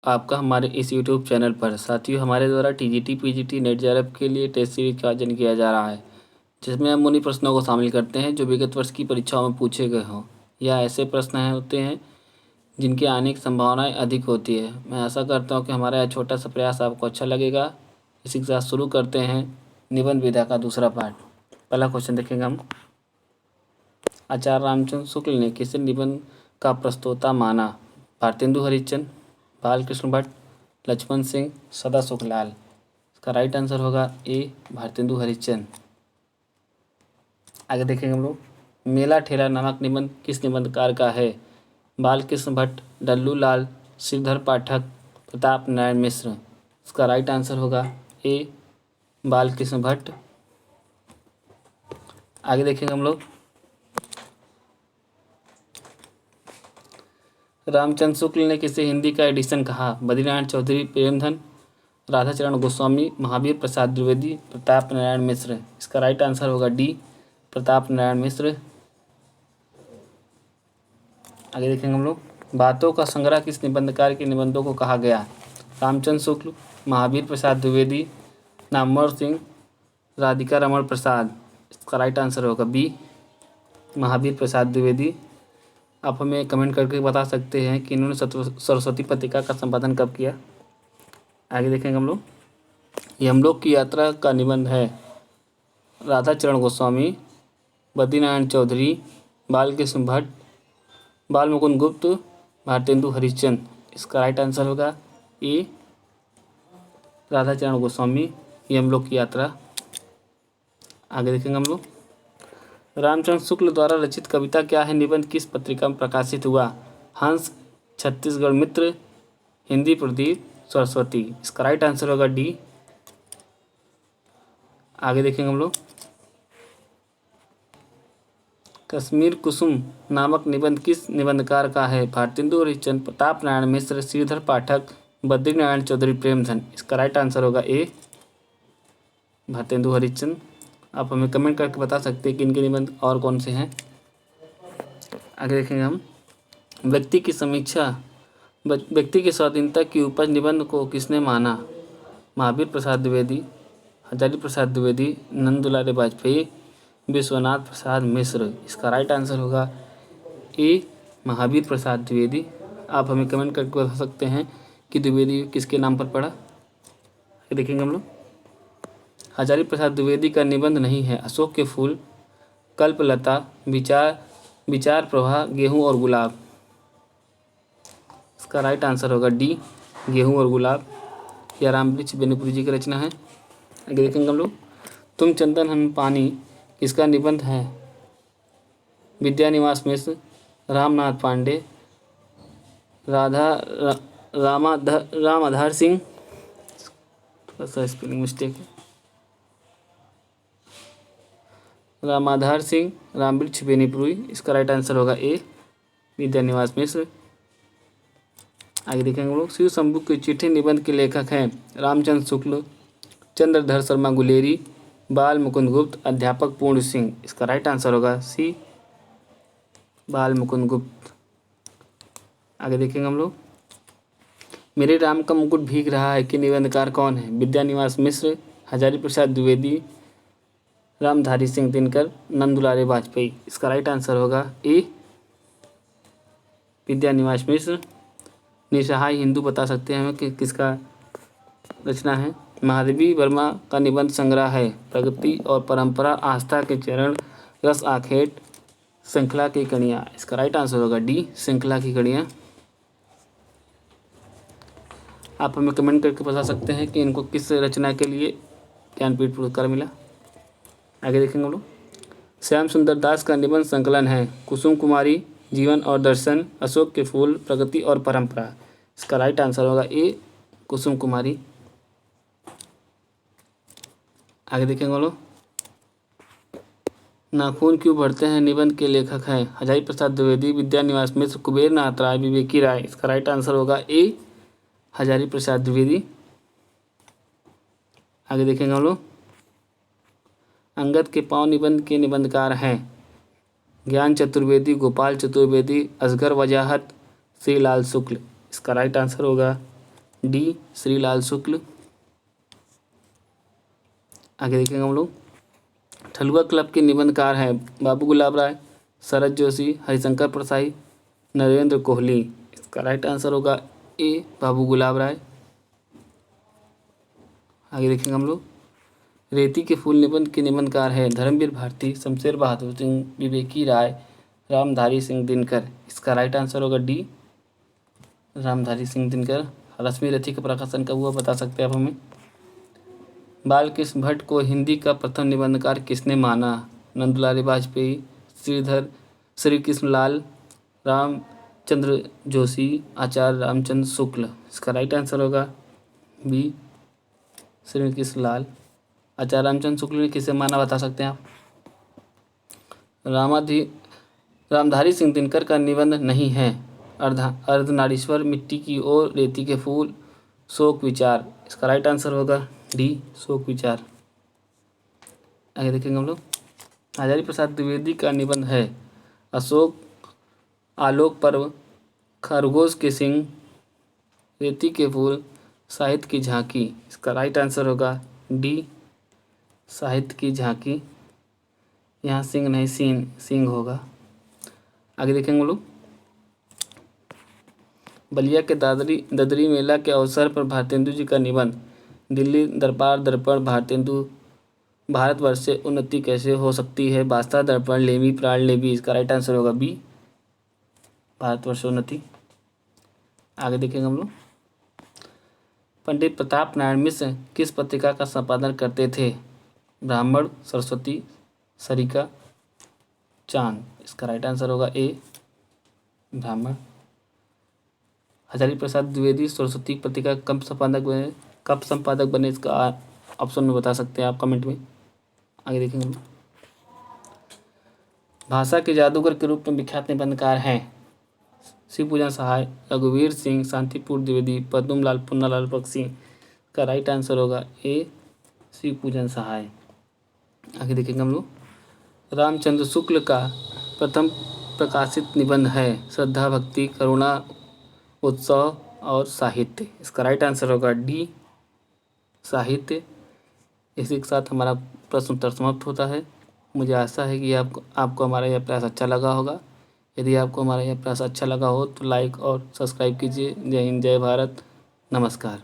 आपका हमारे इस यूट्यूब चैनल पर। साथियों, हमारे द्वारा टीजीटी, पीजीटी, नेट जेआरएफ के लिए टेस्ट सीरीज का आयोजन किया जा रहा है, जिसमें हम उन्हीं प्रश्नों को शामिल करते हैं जो विगत वर्ष की परीक्षाओं में पूछे गए हों या ऐसे प्रश्न होते हैं जिनके आने की संभावनाएं अधिक होती है। मैं आशा करता हूं कि हमारा यह छोटा सा प्रयास आपको अच्छा लगेगा। इसी के साथ शुरू करते हैं निबंध विधा का दूसरा पार्ट। पहला क्वेश्चन देखेंगे हम। आचार्य रामचंद्र शुक्ल ने किसे निबंध का प्रस्तोता माना? भारतेंदु हरिश्चंद्र, बालकृष्ण भट्ट, लक्ष्मण सिंह, सदाशिव लाल। इसका राइट आंसर होगा ए, भारतेंदु हरिश्चंद्र। आगे देखेंगे हम लोग। मेला ठेला नामक निबंध किस निबंधकार का है? बालकृष्ण भट्ट, डल्लू लाल, श्रीधर पाठक, प्रताप नारायण मिश्र। इसका राइट आंसर होगा ए, बालकृष्ण भट्ट। आगे देखेंगे हम लोग। रामचंद्र शुक्ल ने किसे हिंदी का एडिशन कहा? बद्रीनारायण चौधरी, प्रेमधन, राधाचरण गोस्वामी, महावीर प्रसाद द्विवेदी, प्रताप नारायण मिश्र। इसका राइट आंसर होगा डी, प्रताप नारायण मिश्र। आगे देखेंगे हम लोग। बातों का संग्रह किस निबंधकार के निबंधों को कहा गया? रामचंद्र शुक्ल, महावीर प्रसाद द्विवेदी, नामवर सिंह, राधिका रमण प्रसाद। इसका राइट आंसर होगा बी, महावीर प्रसाद द्विवेदी। आप हमें कमेंट करके बता सकते हैं कि इन्होंने सरस्वती पत्रिका का संपादन कब किया। आगे देखेंगे हम लोग। यमलोक की यात्रा का निबंध है राधाचरण गोस्वामी, बद्रीनारायण चौधरी, बालकृष्ण भट्ट, बाल मुकुंद गुप्त, भारतेंदु हरिश्चंद्र। इसका राइट आंसर होगा ए, राधाचरण गोस्वामी, यमलोक की यात्रा। आगे देखेंगे हम लोग। रामचंद्र शुक्ल द्वारा रचित कविता क्या है निबंध किस पत्रिका में प्रकाशित हुआ? हंस, छत्तीसगढ़ मित्र, हिंदी प्रदीप, सरस्वती। इसका राइट आंसर होगा डी। आगे देखेंगे हम लोग। कश्मीर कुसुम नामक निबंध किस निबंधकार का है? भारतेंदु हरिश्चंद्र, प्रताप नारायण मिश्र, श्रीधर पाठक, बद्रीनारायण चौधरी, प्रेमधन। इसका राइट आंसर होगा ए, भारतेंदु हरिश्चंद्र। आप हमें कमेंट करके बता सकते हैं कि इनके निबंध और कौन से हैं। आगे देखेंगे हम। व्यक्ति की समीक्षा, व्यक्ति की स्वाधीनता की उपज निबंध को किसने माना? महावीर प्रसाद द्विवेदी, हजारी प्रसाद द्विवेदी, नंद दुलारे वाजपेयी, विश्वनाथ प्रसाद मिश्र। इसका राइट आंसर होगा ए, महावीर प्रसाद द्विवेदी। आप हमें कमेंट करके बता सकते हैं कि द्विवेदी किसके नाम पर पड़ा। देखेंगे हम लोग। हजारी प्रसाद द्विवेदी का निबंध नहीं है अशोक के फूल, कल्पलता, विचार प्रवाह, गेहूं और गुलाब। इसका राइट आंसर होगा डी, गेहूं और गुलाब। यह रामवृक्ष बेनीपुरी जी की रचना है। आगे देखेंगे हम लोग। तुम चंदन हम पानी किसका निबंध है? विद्यानिवास मिश्र, रामनाथ पांडे, रामाधार सिंह। थोड़ा सा स्पेलिंग मिस्टेक है। रामाधार सिंह, रामवृक्ष बेनीपुरी। इसका राइट आंसर होगा ए, विद्यानिवास मिश्र। आगे देखेंगे लोग। शिव शंभू की चिट्ठी निबंध के लेखक हैं रामचंद्र शुक्ल, चंद्रधर शर्मा गुलेरी, बाल मुकुंद गुप्त, अध्यापक पूर्ण सिंह। इसका राइट आंसर होगा सी, बाल मुकुंद गुप्त। आगे देखेंगे हम लोग। मेरे राम का मुकुट भीग रहा है कि निबंधकार कौन है? विद्यानिवास मिश्र, हजारी प्रसाद द्विवेदी, रामधारी सिंह दिनकर, नंद दुलारे वाजपेयी। इसका राइट आंसर होगा ए, विद्यानिवास मिश्र। निसहाय हिंदू बता सकते हैं कि किसका रचना है? महादेवी वर्मा का निबंध संग्रह है प्रगति और परंपरा, आस्था के चरण, रस आखेट, श्रृंखला की कड़ियाँ। इसका राइट आंसर होगा डी, श्रृंखला की कड़ियाँ। आप हमें कमेंट करके बता सकते हैं कि इनको किस रचना के लिए ज्ञानपीठ पुरस्कार मिला। आगे देखेंगे हम लोग। श्याम सुंदर दास का निबंध संकलन है कुसुम कुमारी, जीवन और दर्शन, अशोक के फूल, प्रगति और परंपरा। इसका राइट आंसर होगा ए, कुसुम कुमारी। आगे देखेंगे हम लोग। नाखून क्यों बढ़ते हैं निबंध के लेखक हैं हजारी प्रसाद द्विवेदी, विद्यानिवास मिश्र, कुबेर नाथ राय, विवेकी राय। इसका राइट आंसर होगा ए, हजारी प्रसाद द्विवेदी। आगे देखेंगे हम लोग। अंगद के पाँव निबंध के निबंधकार हैं ज्ञान चतुर्वेदी, गोपाल चतुर्वेदी, असगर वजाहत, श्रीलाल शुक्ल। इसका राइट आंसर होगा डी श्रीलाल शुक्ल। आगे देखेंगे हम लोग, ठलुआ क्लब के निबंधकार हैं बाबू गुलाब राय, शरद जोशी, हरिशंकर परसाई, नरेंद्र कोहली। इसका राइट आंसर होगा ए बाबू गुलाब राय। आगे देखेंगे हम लोग, रेती के फूल निबंध के निबंधकार है धर्मवीर भारती, शमशेर बहादुर सिंह, विवेकी राय, रामधारी सिंह दिनकर। इसका राइट आंसर होगा डी रामधारी सिंह दिनकर। रश्मि रथी का प्रकाशन कब हुआ बता सकते हैं आप हमें। बालकृष्ण भट्ट को हिंदी का प्रथम निबंधकार किसने माना। नंदलाल वाजपेयी, श्रीधर श्री कृष्णलाल, रामचंद्र जोशी, आचार्य रामचंद्र शुक्ल। इसका राइट आंसर होगा बी श्री कृष्णलाल। आचार्य रामचंद्र शुक्ल ने किसे माना बता सकते हैं आप। रामधारी सिंह दिनकर का निबंध नहीं है अर्धनारीश्वर, मिट्टी की ओर, रेती के फूल, शोक विचार। इसका राइट आंसर होगा डी शोक विचार। आगे देखेंगे हम लोग, हजारी प्रसाद द्विवेदी का निबंध है अशोक आलोक पर्व, खरगोश के सिंह, रेती के फूल, साहित्य की झांकी। इसका राइट आंसर होगा डी साहित्य की झांकी। यहाँ सिंह नहीं सिंह होगा। आगे देखेंगे हम लोग, बलिया के ददरी मेला के अवसर पर भारतेंदु जी का निबंध दिल्ली दरबार दर्पण, भारतेंदु, भारतवर्ष से उन्नति कैसे हो सकती है, वास्ता दर्पण, लेवी प्राण लेवी। इसका राइट आंसर होगा बी भारतवर्ष उन्नति। आगे देखेंगे हम लोग, पंडित प्रताप नारायण मिश्र किस पत्रिका का संपादन करते थे। ब्राह्मण, सरस्वती, सरिका, चांद। इसका राइट आंसर होगा ए ब्राह्मण। हजारी प्रसाद द्विवेदी सरस्वती पत्रिका कब संपादक बने इसका ऑप्शन में बता सकते हैं आप कमेंट में। आगे देखेंगे हम, भाषा के जादूगर के रूप में विख्यात निबंधकार हैं शिवपूजन सहाय, रघुवीर सिंह, शांतिपुर द्विवेदी, पद्मलाल, पुन्नालाल बख्शी। का राइट आंसर होगा ए शिवपूजन सहाय। आगे देखेंगे हम लोग, रामचंद्र शुक्ल का प्रथम प्रकाशित निबंध है श्रद्धा भक्ति, करुणा, उत्सव और साहित्य। इसका राइट आंसर होगा डी साहित्य। इसी के साथ हमारा प्रश्न उत्तर समाप्त होता है। मुझे आशा है कि आपको हमारा यह प्रयास अच्छा लगा होगा। यदि आपको हमारा यह प्रयास अच्छा लगा हो तो लाइक और सब्सक्राइब कीजिए। जय हिंद, जय भारत, नमस्कार।